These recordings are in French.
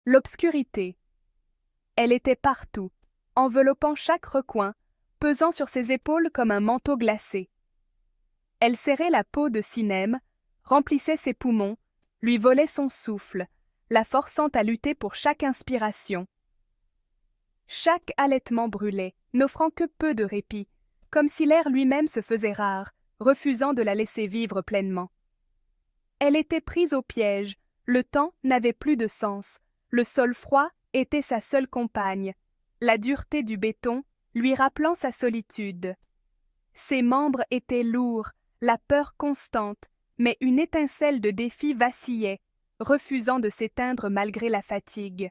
L'obscurité. Elle était partout, enveloppant chaque recoin, pesant sur ses épaules comme un manteau glacé. Elle serrait la peau de Sinem, remplissait ses poumons, lui volait son souffle, la forçant à lutter pour chaque inspiration. Chaque halètement brûlait, n'offrant que peu de répit, comme si l'air lui-même se faisait rare, refusant de la laisser vivre pleinement. Elle était prise au piège, le temps n'avait plus de sens, le sol froid était sa seule compagne, la dureté du béton lui rappelant sa solitude. Ses membres étaient lourds, la peur constante, mais une étincelle de défi vacillait, refusant de s'éteindre malgré la fatigue.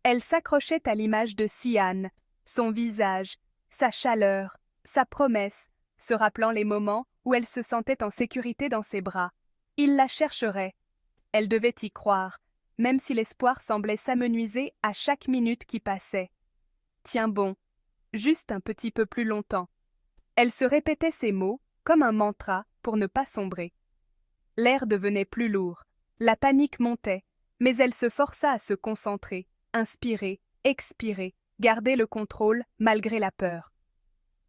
Elle s'accrochait à l'image de Sian, son visage, sa chaleur, sa promesse, se rappelant les moments où elle se sentait en sécurité dans ses bras. Il la chercherait. Elle devait y croire, même si l'espoir semblait s'amenuiser à chaque minute qui passait. Tiens bon, juste un petit peu plus longtemps. Elle se répétait ces mots, comme un mantra, pour ne pas sombrer. L'air devenait plus lourd, la panique montait, mais elle se força à se concentrer, inspirer, expirer, garder le contrôle malgré la peur.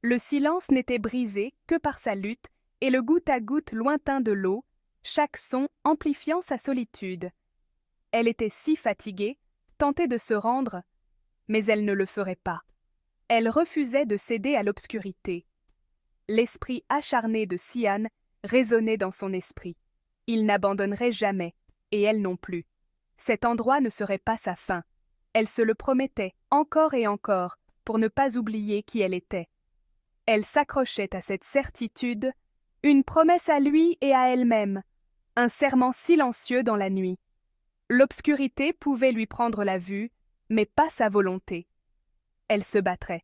Le silence n'était brisé que par sa lutte et le goutte à goutte lointain de l'eau, chaque son amplifiant sa solitude. Elle était si fatiguée, tentée de se rendre, mais elle ne le ferait pas. Elle refusait de céder à l'obscurité. L'esprit acharné de Sian résonnait dans son esprit. Il n'abandonnerait jamais, et elle non plus. Cet endroit ne serait pas sa fin. Elle se le promettait encore et encore pour ne pas oublier qui elle était. Elle s'accrochait à cette certitude, une promesse à lui et à elle-même, un serment silencieux dans la nuit. L'obscurité pouvait lui prendre la vue, mais pas sa volonté. Elle se battrait.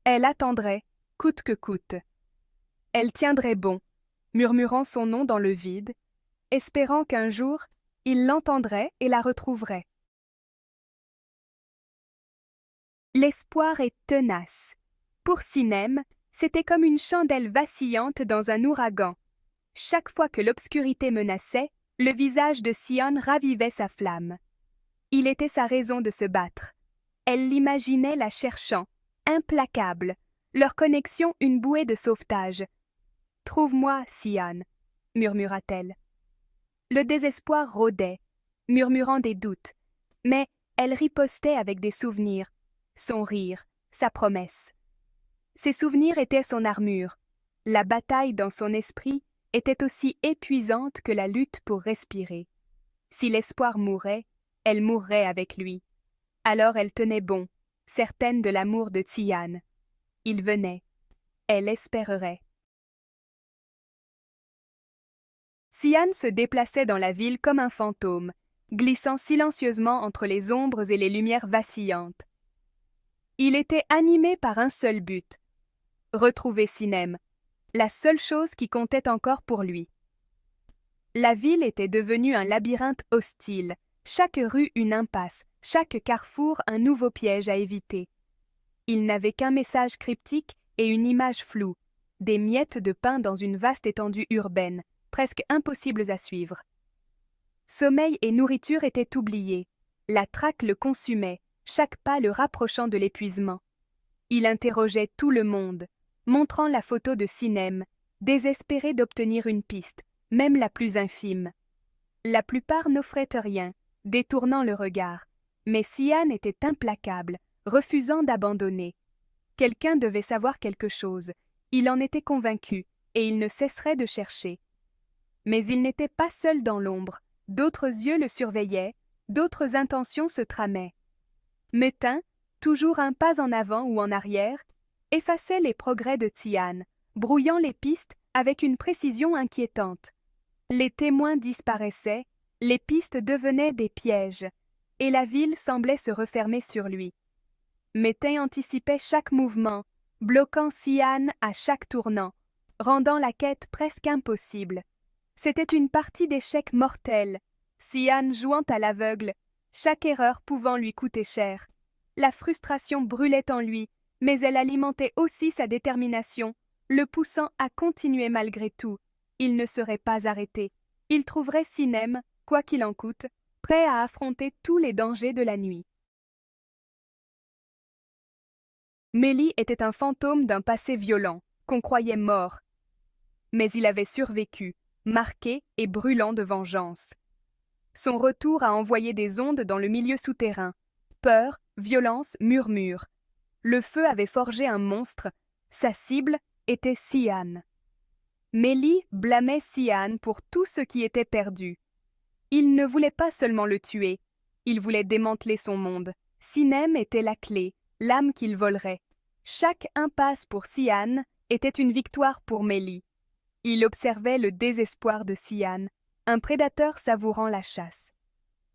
Elle attendrait, coûte que coûte. Elle tiendrait bon, murmurant son nom dans le vide, espérant qu'un jour, il l'entendrait et la retrouverait. L'espoir est tenace. Pour Sinem, c'était comme une chandelle vacillante dans un ouragan. Chaque fois que l'obscurité menaçait, le visage de Sian ravivait sa flamme. Il était sa raison de se battre. Elle l'imaginait la cherchant, implacable, leur connexion une bouée de sauvetage. « Trouve-moi, Sian », murmura-t-elle. Le désespoir rôdait, murmurant des doutes, mais elle ripostait avec des souvenirs, son rire, sa promesse. Ces souvenirs étaient son armure. La bataille dans son esprit était aussi épuisante que la lutte pour respirer. Si l'espoir mourait, elle mourrait avec lui. Alors elle tenait bon, certaine de l'amour de Tian. Il venait. Elle espérerait. Sian se déplaçait dans la ville comme un fantôme, glissant silencieusement entre les ombres et les lumières vacillantes. Il était animé par un seul but, retrouver Sinem, la seule chose qui comptait encore pour lui. La ville était devenue un labyrinthe hostile, chaque rue une impasse, chaque carrefour un nouveau piège à éviter. Il n'avait qu'un message cryptique et une image floue, des miettes de pain dans une vaste étendue urbaine, presque impossibles à suivre. Sommeil et nourriture étaient oubliés, la traque le consumait, chaque pas le rapprochant de l'épuisement. Il interrogeait tout le monde, montrant la photo de Sinem, désespéré d'obtenir une piste, même la plus infime. La plupart n'offraient rien, détournant le regard, mais Sian était implacable, refusant d'abandonner. Quelqu'un devait savoir quelque chose, il en était convaincu, et il ne cesserait de chercher. Mais il n'était pas seul dans l'ombre, d'autres yeux le surveillaient, d'autres intentions se tramaient. Metin, toujours un pas en avant ou en arrière, effaçait les progrès de Tian, brouillant les pistes avec une précision inquiétante. Les témoins disparaissaient, les pistes devenaient des pièges, et la ville semblait se refermer sur lui. Metin anticipait chaque mouvement, bloquant Sian à chaque tournant, rendant la quête presque impossible. C'était une partie d'échecs mortelle, Sian jouant à l'aveugle, chaque erreur pouvant lui coûter cher. La frustration brûlait en lui, mais elle alimentait aussi sa détermination, le poussant à continuer malgré tout. Il ne serait pas arrêté. Il trouverait Sinem, quoi qu'il en coûte, prêt à affronter tous les dangers de la nuit. Mélie était un fantôme d'un passé violent, qu'on croyait mort. Mais il avait survécu, marqué et brûlant de vengeance. Son retour a envoyé des ondes dans le milieu souterrain. Peur, violence, murmure. Le feu avait forgé un monstre. Sa cible était Sian. Mélie blâmait Sian pour tout ce qui était perdu. Il ne voulait pas seulement le tuer, il voulait démanteler son monde. Sinem était la clé, l'âme qu'il volerait. Chaque impasse pour Sian était une victoire pour Mélie. Il observait le désespoir de Sian, un prédateur savourant la chasse.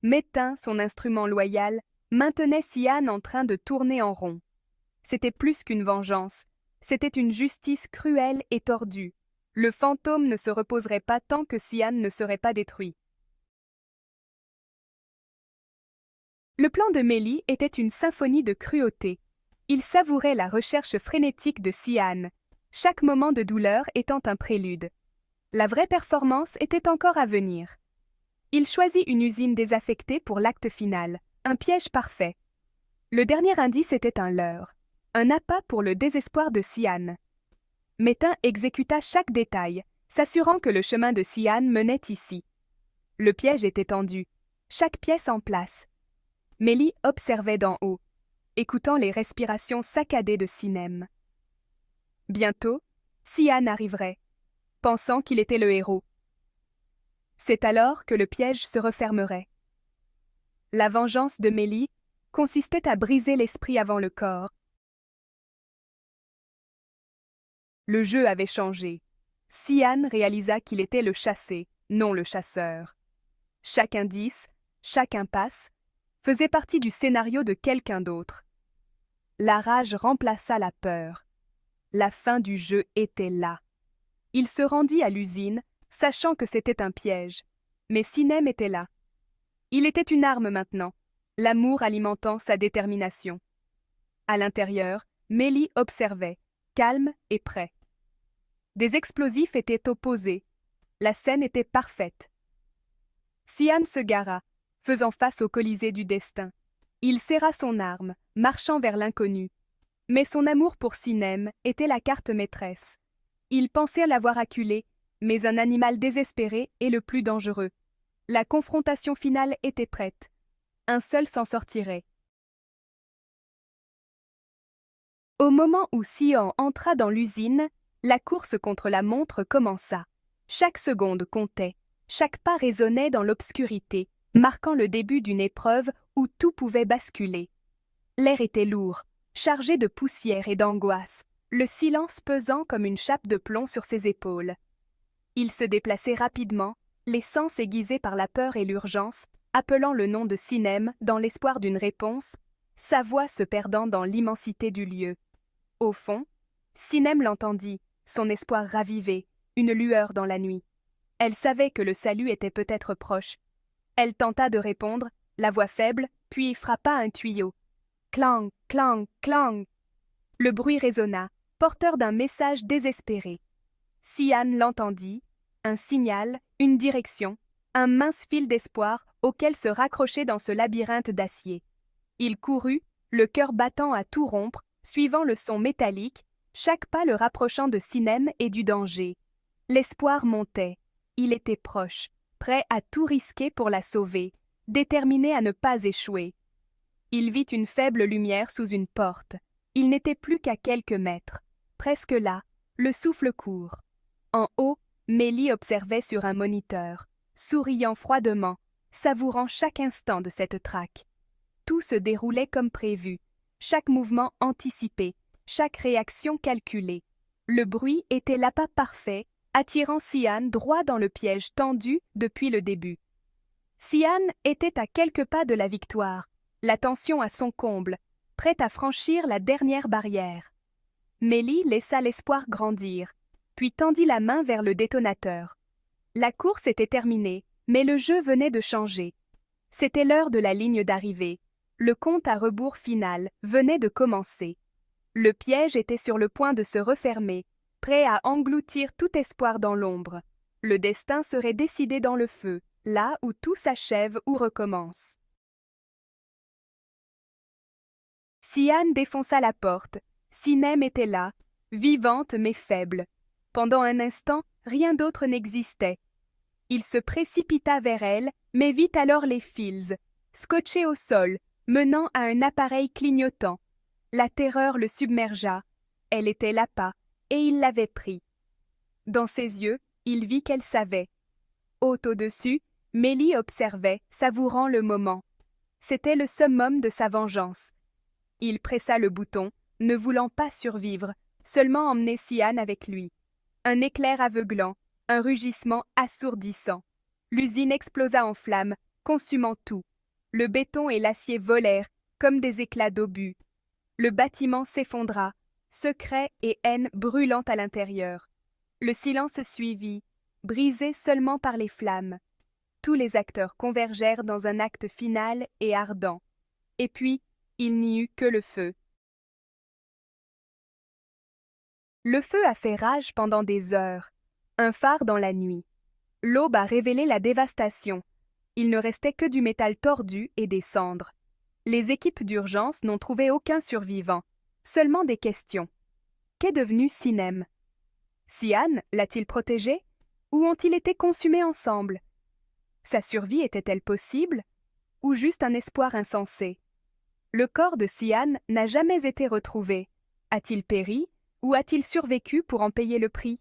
Métain, son instrument loyal, maintenait Sian en train de tourner en rond. C'était plus qu'une vengeance, c'était une justice cruelle et tordue. Le fantôme ne se reposerait pas tant que Sian ne serait pas détruit. Le plan de Mélie était une symphonie de cruauté. Il savourait la recherche frénétique de Sian, chaque moment de douleur étant un prélude. La vraie performance était encore à venir. Il choisit une usine désaffectée pour l'acte final, un piège parfait. Le dernier indice était un leurre, un appât pour le désespoir de Sian. Métain exécuta chaque détail, s'assurant que le chemin de Sian menait ici. Le piège était tendu, chaque pièce en place. Mélie observait d'en haut, écoutant les respirations saccadées de Sinem. Bientôt, Sian arriverait, pensant qu'il était le héros. C'est alors que le piège se refermerait. La vengeance de Mélie consistait à briser l'esprit avant le corps. Le jeu avait changé. Sian réalisa qu'il était le chassé, non le chasseur. Chaque indice, chaque impasse, faisait partie du scénario de quelqu'un d'autre. La rage remplaça la peur. La fin du jeu était là. Il se rendit à l'usine, sachant que c'était un piège. Mais Sinem était là. Il était une arme maintenant, l'amour alimentant sa détermination. À l'intérieur, Mélie observait, calme et prêt. Des explosifs étaient opposés. La scène était parfaite. Sian se gara, faisant face au Colisée du destin. Il serra son arme, marchant vers l'inconnu. Mais son amour pour Sinem était la carte maîtresse. Il pensait l'avoir acculé, mais un animal désespéré est le plus dangereux. La confrontation finale était prête. Un seul s'en sortirait. Au moment où Sian entra dans l'usine, la course contre la montre commença. Chaque seconde comptait, chaque pas résonnait dans l'obscurité, marquant le début d'une épreuve où tout pouvait basculer. L'air était lourd, chargé de poussière et d'angoisse, le silence pesant comme une chape de plomb sur ses épaules. Il se déplaçait rapidement, les sens aiguisés par la peur et l'urgence, appelant le nom de Sinem dans l'espoir d'une réponse, sa voix se perdant dans l'immensité du lieu. Au fond, Sinem l'entendit, son espoir ravivé, une lueur dans la nuit. Elle savait que le salut était peut-être proche. Elle tenta de répondre, la voix faible, puis frappa un tuyau. Clang, clang, clang. Le bruit résonna, porteur d'un message désespéré. Sian l'entendit, un signal, une direction, un mince fil d'espoir auquel se raccrocher dans ce labyrinthe d'acier. Il courut, le cœur battant à tout rompre, suivant le son métallique, chaque pas le rapprochant de Sinem et du danger. L'espoir montait, il était proche, prêt à tout risquer pour la sauver, déterminé à ne pas échouer. Il vit une faible lumière sous une porte. Il n'était plus qu'à quelques mètres. Presque là, le souffle court. En haut, Mélie observait sur un moniteur, souriant froidement, savourant chaque instant de cette traque. Tout se déroulait comme prévu, chaque mouvement anticipé, chaque réaction calculée. Le bruit était l'appât parfait, attirant Sian droit dans le piège tendu depuis le début. Sian était à quelques pas de la victoire, la tension à son comble, prête à franchir la dernière barrière. Mélie laissa l'espoir grandir, puis tendit la main vers le détonateur. La course était terminée, mais le jeu venait de changer. C'était l'heure de la ligne d'arrivée. Le compte à rebours final venait de commencer. Le piège était sur le point de se refermer, prêt à engloutir tout espoir dans l'ombre. Le destin serait décidé dans le feu, là où tout s'achève ou recommence. Sian défonça la porte. Sinem était là, vivante mais faible. Pendant un instant, rien d'autre n'existait. Il se précipita vers elle, mais vit alors les fils, scotchés au sol, menant à un appareil clignotant. La terreur le submergea. Elle était l'appât, et il l'avait pris. Dans ses yeux, il vit qu'elle savait. Haute au-dessus, Mélie observait, savourant le moment. C'était le summum de sa vengeance. Il pressa le bouton, ne voulant pas survivre, seulement emmener Sian avec lui. Un éclair aveuglant, un rugissement assourdissant. L'usine explosa en flammes, consumant tout. Le béton et l'acier volèrent, comme des éclats d'obus. Le bâtiment s'effondra, secret et haine brûlant à l'intérieur. Le silence suivit, brisé seulement par les flammes. Tous les acteurs convergèrent dans un acte final et ardent. Et puis, il n'y eut que le feu. Le feu a fait rage pendant des heures, un phare dans la nuit. L'aube a révélé la dévastation. Il ne restait que du métal tordu et des cendres. Les équipes d'urgence n'ont trouvé aucun survivant, seulement des questions. Qu'est devenu Sinem? Sian l'a-t-il protégé? Ou ont-ils été consumés ensemble? Sa survie était-elle possible? Ou juste un espoir insensé? Le corps de Sian n'a jamais été retrouvé. A-t-il péri? Ou a-t-il survécu pour en payer le prix?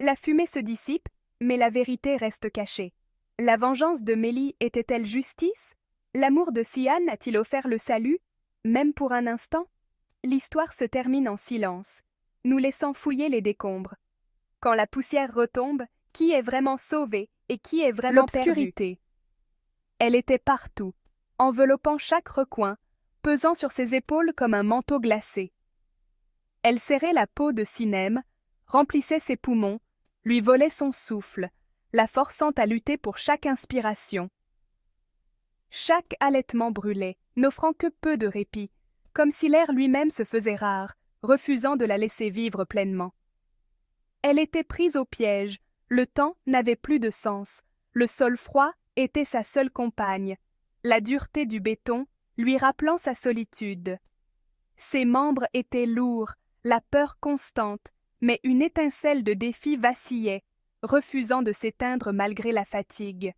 La fumée se dissipe, mais la vérité reste cachée. La vengeance de Mélie était-elle justice? L'amour de Sian a-t-il offert le salut, même pour un instant? L'histoire se termine en silence, nous laissant fouiller les décombres. Quand la poussière retombe, qui est vraiment sauvé et qui est vraiment perdu? L'obscurité. Elle était partout, enveloppant chaque recoin, pesant sur ses épaules comme un manteau glacé. Elle serrait la peau de Sinem, remplissait ses poumons, lui volait son souffle, la forçant à lutter pour chaque inspiration. Chaque halètement brûlait, n'offrant que peu de répit, comme si l'air lui-même se faisait rare, refusant de la laisser vivre pleinement. Elle était prise au piège, le temps n'avait plus de sens, le sol froid était sa seule compagne, la dureté du béton lui rappelant sa solitude. Ses membres étaient lourds, la peur constante, mais une étincelle de défi vacillait, refusant de s'éteindre malgré la fatigue.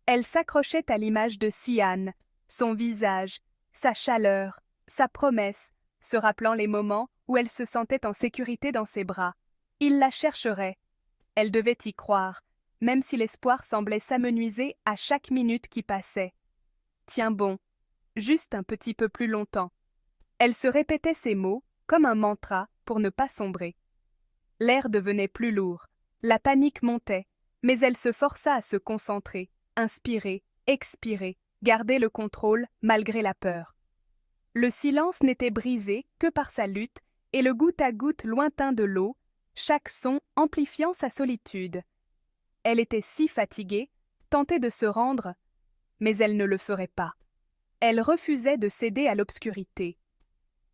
Elle s'accrochait à l'image de Sian, son visage, sa chaleur, sa promesse, se rappelant les moments où elle se sentait en sécurité dans ses bras. Il la chercherait. Elle devait y croire, même si l'espoir semblait s'amenuiser à chaque minute qui passait. Tiens bon, juste un petit peu plus longtemps. Elle se répétait ces mots, comme un mantra, pour ne pas sombrer. L'air devenait plus lourd, la panique montait, mais elle se força à se concentrer, inspirer, expirer, garder le contrôle malgré la peur. Le silence n'était brisé que par sa lutte et le goutte à goutte lointain de l'eau, chaque son amplifiant sa solitude. Elle était si fatiguée, tentée de se rendre, mais elle ne le ferait pas. Elle refusait de céder à l'obscurité.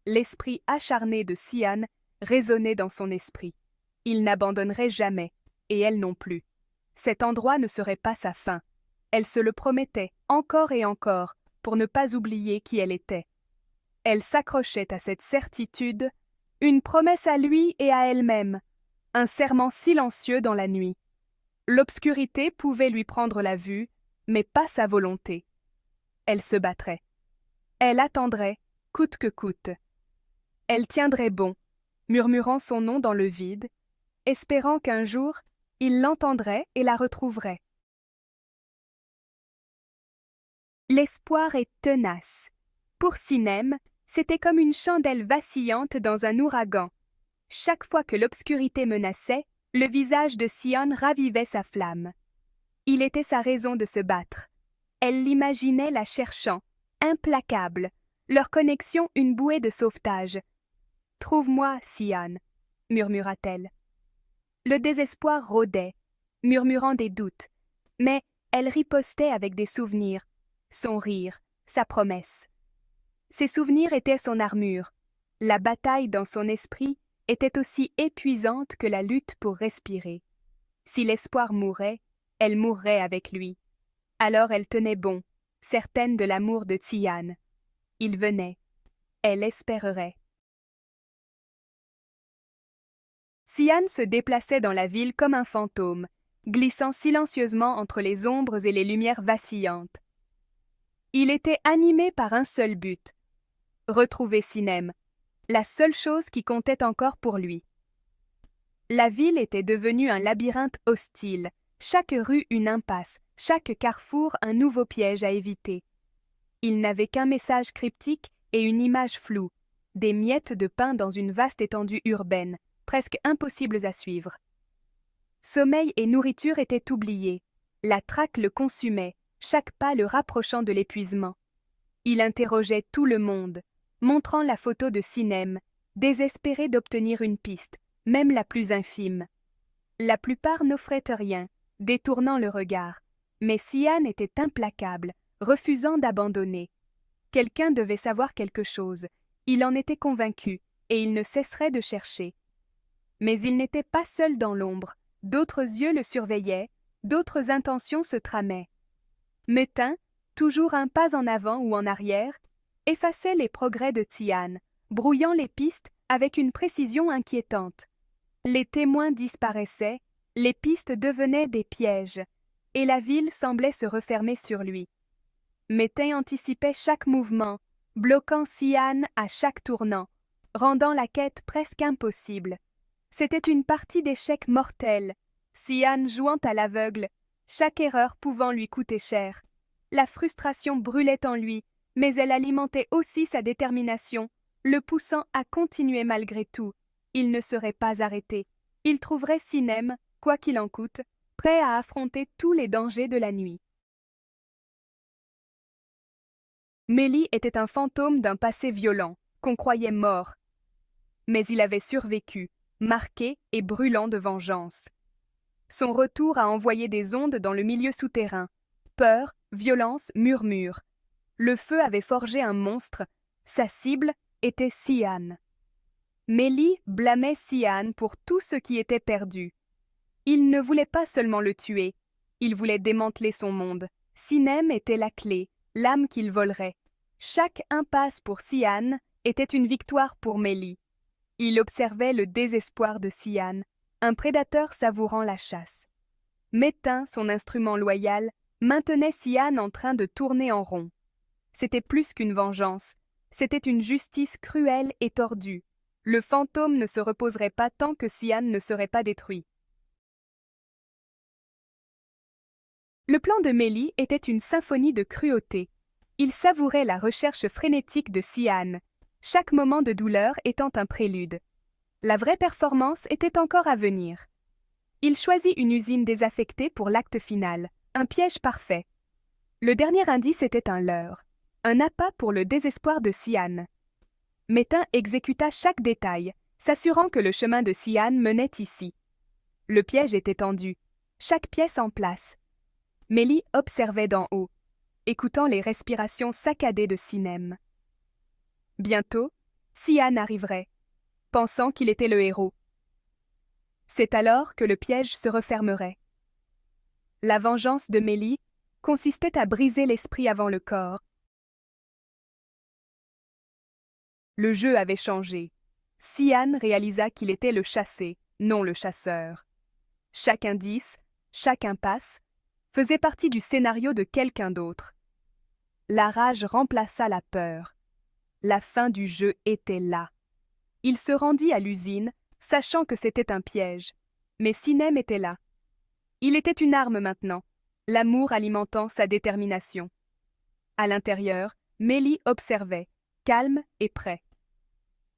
L'esprit acharné de Sian résonnait dans son esprit. Il n'abandonnerait jamais, et elle non plus. Cet endroit ne serait pas sa fin. Elle se le promettait encore et encore pour ne pas oublier qui elle était. Elle s'accrochait à cette certitude, une promesse à lui et à elle-même, un serment silencieux dans la nuit. L'obscurité pouvait lui prendre la vue, mais pas sa volonté. Elle se battrait. Elle attendrait, coûte que coûte. Elle tiendrait bon, murmurant son nom dans le vide, espérant qu'un jour, il l'entendrait et la retrouverait. L'espoir est tenace. Pour Sinem, c'était comme une chandelle vacillante dans un ouragan. Chaque fois que l'obscurité menaçait, le visage de Sian ravivait sa flamme. Il était sa raison de se battre. Elle l'imaginait la cherchant, implacable, leur connexion une bouée de sauvetage. « Trouve-moi, Sian », murmura-t-elle. Le désespoir rôdait, murmurant des doutes, mais elle ripostait avec des souvenirs, son rire, sa promesse. Ces souvenirs étaient son armure. La bataille dans son esprit était aussi épuisante que la lutte pour respirer. Si l'espoir mourait, elle mourrait avec lui. Alors elle tenait bon, certaine de l'amour de Xian. Il venait. Elle espérerait. Xian se déplaçait dans la ville comme un fantôme, glissant silencieusement entre les ombres et les lumières vacillantes. Il était animé par un seul but: retrouver Sinem, la seule chose qui comptait encore pour lui. La ville était devenue un labyrinthe hostile, chaque rue une impasse, chaque carrefour un nouveau piège à éviter. Il n'avait qu'un message cryptique et une image floue, des miettes de pain dans une vaste étendue urbaine, presque impossibles à suivre. Sommeil et nourriture étaient oubliés, la traque le consumait, chaque pas le rapprochant de l'épuisement. Il interrogeait tout le monde, montrant la photo de Sinem, désespéré d'obtenir une piste, même la plus infime. La plupart n'offraient rien, détournant le regard, mais Xian était implacable, refusant d'abandonner. Quelqu'un devait savoir quelque chose, il en était convaincu, et il ne cesserait de chercher. Mais il n'était pas seul dans l'ombre, d'autres yeux le surveillaient, d'autres intentions se tramaient. Metin, toujours un pas en avant ou en arrière, effaçait les progrès de Xian, brouillant les pistes avec une précision inquiétante. Les témoins disparaissaient, les pistes devenaient des pièges, et la ville semblait se refermer sur lui. Metin anticipait chaque mouvement, bloquant Xian à chaque tournant, rendant la quête presque impossible. C'était une partie d'échecs mortelle, Xian jouant à l'aveugle, chaque erreur pouvant lui coûter cher. La frustration brûlait en lui, mais elle alimentait aussi sa détermination, le poussant à continuer malgré tout. Il ne serait pas arrêté. Il trouverait Sinem, quoi qu'il en coûte, prêt à affronter tous les dangers de la nuit. Mélie était un fantôme d'un passé violent, qu'on croyait mort. Mais il avait survécu, marqué et brûlant de vengeance. Son retour a envoyé des ondes dans le milieu souterrain. Peur, violence, murmure. Le feu avait forgé un monstre. Sa cible était Xian. Mélie blâmait Xian pour tout ce qui était perdu. Il ne voulait pas seulement le tuer, il voulait démanteler son monde. Sinem était la clé, l'âme qu'il volerait. Chaque impasse pour Xian était une victoire pour Mélie. Il observait le désespoir de Xian, un prédateur savourant la chasse. Metin, son instrument loyal, maintenait Xian en train de tourner en rond. C'était plus qu'une vengeance, c'était une justice cruelle et tordue. Le fantôme ne se reposerait pas tant que Xian ne serait pas détruit. Le plan de Mélie était une symphonie de cruauté. Il savourait la recherche frénétique de Xian, chaque moment de douleur étant un prélude. La vraie performance était encore à venir. Il choisit une usine désaffectée pour l'acte final, un piège parfait. Le dernier indice était un leurre, un appât pour le désespoir de Xian. Metin exécuta chaque détail, s'assurant que le chemin de Xian menait ici. Le piège était tendu, chaque pièce en place. Mélie observait d'en haut, écoutant les respirations saccadées de Sinem. Bientôt, Xian arriverait, pensant qu'il était le héros. C'est alors que le piège se refermerait. La vengeance de Mélie consistait à briser l'esprit avant le corps. Le jeu avait changé. Xian réalisa qu'il était le chassé, non le chasseur. Chaque indice, chaque impasse, faisait partie du scénario de quelqu'un d'autre. La rage remplaça la peur. La fin du jeu était là. Il se rendit à l'usine, sachant que c'était un piège. Mais Sinem était là. Il était une arme maintenant, l'amour alimentant sa détermination. À l'intérieur, Mélie observait, calme et prêt.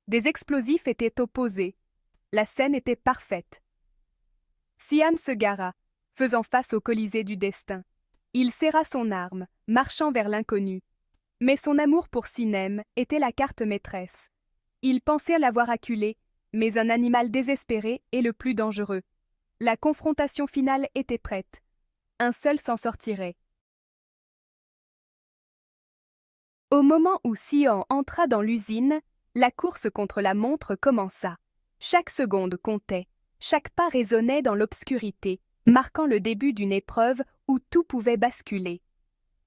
Des explosifs étaient opposés. La scène était parfaite. Xian se gara, faisant face au Colisée du destin. Il serra son arme, marchant vers l'inconnu. Mais son amour pour Sinem était la carte maîtresse. Il pensait l'avoir acculé, mais un animal désespéré est le plus dangereux. La confrontation finale était prête. Un seul s'en sortirait. Au moment où Xian entra dans l'usine, la course contre la montre commença. Chaque seconde comptait, chaque pas résonnait dans l'obscurité, marquant le début d'une épreuve où tout pouvait basculer.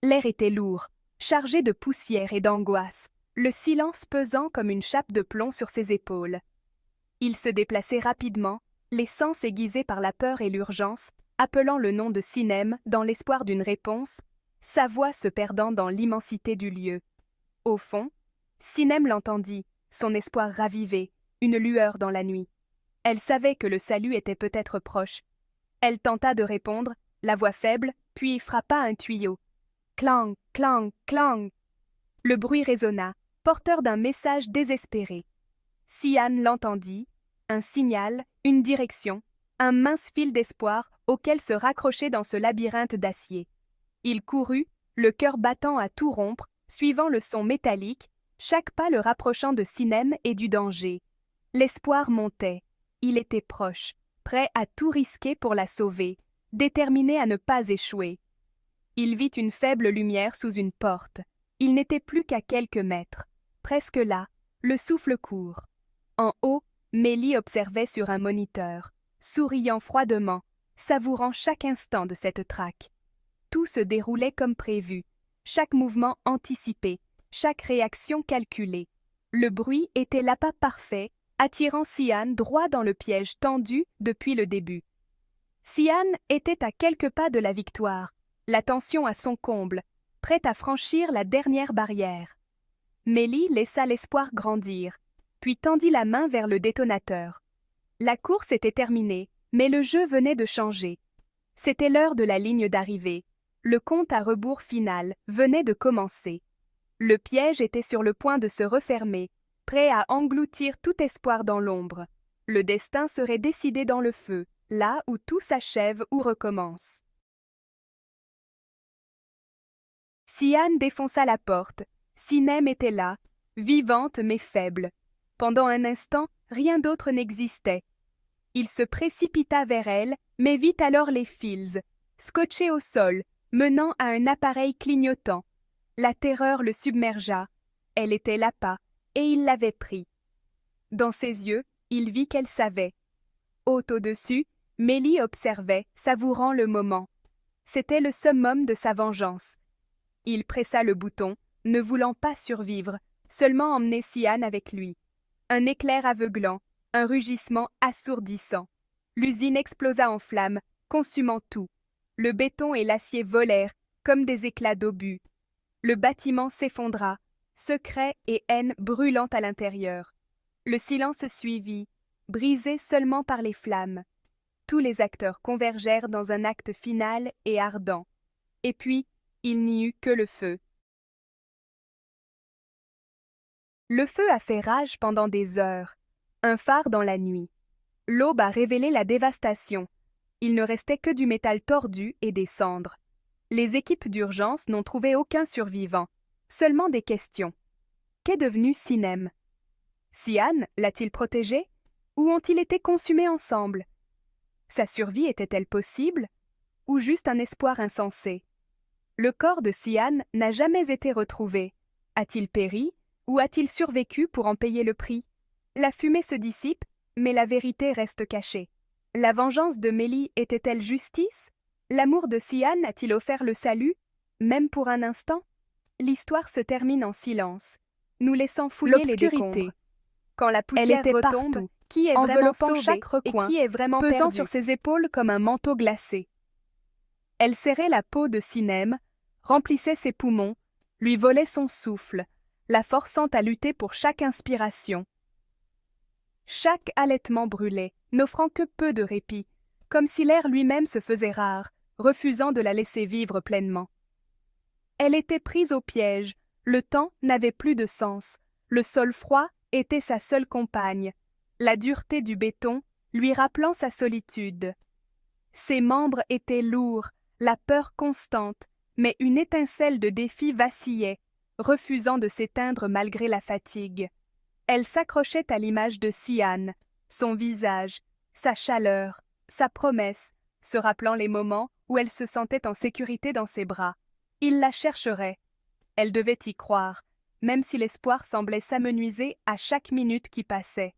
L'air était lourd, chargé de poussière et d'angoisse, le silence pesant comme une chape de plomb sur ses épaules. Il se déplaçait rapidement, les sens aiguisés par la peur et l'urgence, appelant le nom de Sinem dans l'espoir d'une réponse, sa voix se perdant dans l'immensité du lieu. Au fond, Sinem l'entendit, son espoir ravivé, une lueur dans la nuit. Elle savait que le salut était peut-être proche. Elle tenta de répondre, la voix faible, puis frappa un tuyau. Clang, clang, clang. Le bruit résonna, porteur d'un message désespéré. Sian l'entendit, un signal, une direction, un mince fil d'espoir auquel se raccrocher dans ce labyrinthe d'acier. Il courut, le cœur battant à tout rompre, suivant le son métallique, chaque pas le rapprochant de Sinem et du danger. L'espoir montait, il était proche, prêt à tout risquer pour la sauver, déterminé à ne pas échouer. Il vit une faible lumière sous une porte. Il n'était plus qu'à quelques mètres. Presque là, le souffle court. En haut, Mélie observait sur un moniteur, souriant froidement, savourant chaque instant de cette traque. Tout se déroulait comme prévu, chaque mouvement anticipé, chaque réaction calculée. Le bruit était l'appât parfait, attirant Sian droit dans le piège tendu depuis le début. Sian était à quelques pas de la victoire, la tension à son comble, prête à franchir la dernière barrière. Mélie laissa l'espoir grandir, puis tendit la main vers le détonateur. La course était terminée, mais le jeu venait de changer. C'était l'heure de la ligne d'arrivée. Le compte à rebours final venait de commencer. Le piège était sur le point de se refermer, prêt à engloutir tout espoir dans l'ombre. Le destin serait décidé dans le feu, là où tout s'achève ou recommence. Sian défonça la porte. Sinem était là, vivante mais faible. Pendant un instant, rien d'autre n'existait. Il se précipita vers elle, mais vit alors les fils, scotchés au sol, menant à un appareil clignotant. La terreur le submergea. Elle était l'appât, et il l'avait pris. Dans ses yeux, il vit qu'elle savait. Haute au-dessus, Mélie observait, savourant le moment. C'était le summum de sa vengeance. Il pressa le bouton, ne voulant pas survivre, seulement emmener Sian avec lui. Un éclair aveuglant, un rugissement assourdissant. L'usine explosa en flammes, consumant tout. Le béton et l'acier volèrent, comme des éclats d'obus. Le bâtiment s'effondra, secret et haine brûlant à l'intérieur. Le silence suivit, brisé seulement par les flammes. Tous les acteurs convergèrent dans un acte final et ardent. Et puis, il n'y eut que le feu. Le feu a fait rage pendant des heures, un phare dans la nuit. L'aube a révélé la dévastation. Il ne restait que du métal tordu et des cendres. Les équipes d'urgence n'ont trouvé aucun survivant, seulement des questions. Qu'est devenu Sinem? Sian l'a-t-il protégé? Ou ont-ils été consumés ensemble? Sa survie était-elle possible? Ou juste un espoir insensé? Le corps de Sian n'a jamais été retrouvé. A-t-il péri? Ou a-t-il survécu pour en payer le prix? La fumée se dissipe, mais la vérité reste cachée. La vengeance de Mélie était-elle justice? L'amour de Sian a-t-il offert le salut, même pour un instant? L'histoire se termine en silence, nous laissant fouiller les décombres. Quand la poussière retombe, partout, qui est vraiment sauvé chaque recoin, et qui est vraiment pesant perdu sur ses épaules comme un manteau glacé. Elle serrait la peau de Sinem, remplissait ses poumons, lui volait son souffle, la forçant à lutter pour chaque inspiration. Chaque halètement brûlait, n'offrant que peu de répit, comme si l'air lui-même se faisait rare, refusant de la laisser vivre pleinement. Elle était prise au piège, le temps n'avait plus de sens, le sol froid était sa seule compagne, la dureté du béton lui rappelant sa solitude. Ses membres étaient lourds, la peur constante, mais une étincelle de défi vacillait, refusant de s'éteindre malgré la fatigue. Elle s'accrochait à l'image de Sian, son visage, sa chaleur, sa promesse, se rappelant les moments où elle se sentait en sécurité dans ses bras. Il la chercherait. Elle devait y croire, même si l'espoir semblait s'amenuiser à chaque minute qui passait.